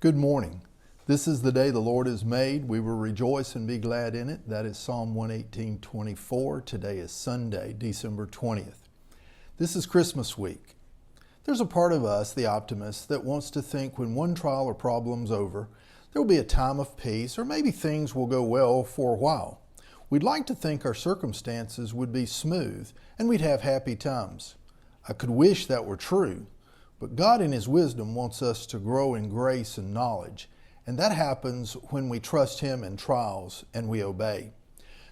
Good morning. This is the day the Lord has made. We will rejoice and be glad in it. That is Psalm 118:24. Today is Sunday, December 20th. This is Christmas week. There's a part of us, the optimist, that wants to think when one trial or problem's over, there will be a time of peace, or maybe things will go well for a while. We'd like to think our circumstances would be smooth and we'd have happy times. I could wish that were true. But God in His wisdom wants us to grow in grace and knowledge, and that happens when we trust Him in trials and we obey.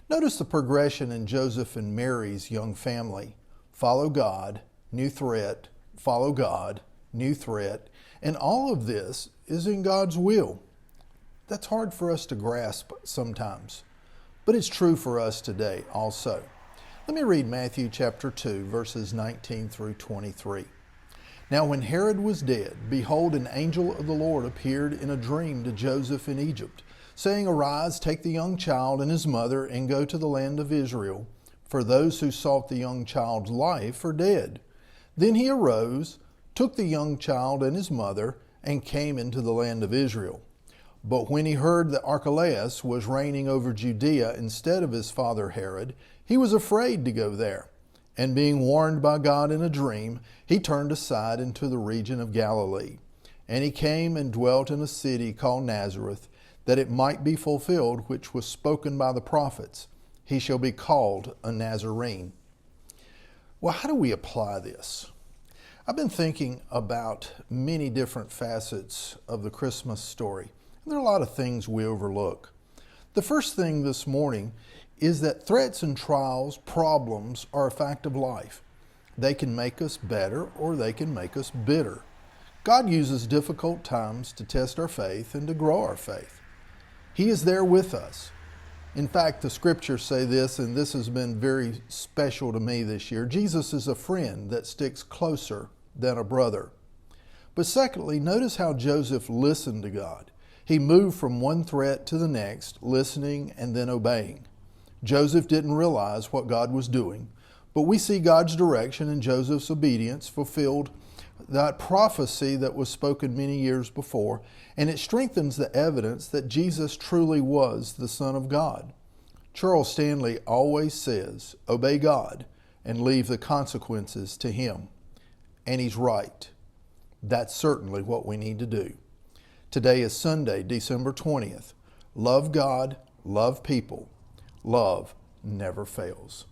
Notice the progression in Joseph and Mary's young family. Follow God, new threat, follow God, new threat, and all of this is in God's will. That's hard for us to grasp sometimes, but it's true for us today also. Let me read Matthew chapter 2, verses 19 through 23. Now when Herod was dead, behold, an angel of the Lord appeared in a dream to Joseph in Egypt, saying, Arise, take the young child and his mother, and go to the land of Israel, for those who sought the young child's life are dead. Then he arose, took the young child and his mother, and came into the land of Israel. But when he heard that Archelaus was reigning over Judea instead of his father Herod, he was afraid to go there. And being warned by God in a dream, he turned aside into the region of Galilee. And he came and dwelt in a city called Nazareth, that it might be fulfilled which was spoken by the prophets. He shall be called a Nazarene. Well, how do we apply this? I've been thinking about many different facets of the Christmas story. There are a lot of things we overlook. The first thing this morning is that threats and trials, problems, are a fact of life. They can make us better or they can make us bitter. God uses difficult times to test our faith and to grow our faith. He is there with us. In fact, the scriptures say this, and this has been very special to me this year. Jesus is a friend that sticks closer than a brother. But secondly, notice how Joseph listened to God. He moved from one threat to the next, listening and then obeying. Joseph didn't realize what God was doing, but we see God's direction and Joseph's obedience fulfilled that prophecy that was spoken many years before, and it strengthens the evidence that Jesus truly was the Son of God. Charles Stanley always says, obey God and leave the consequences to Him. And he's right. That's certainly what we need to do. Today is Sunday, December 20th. Love God, love people. Love never fails.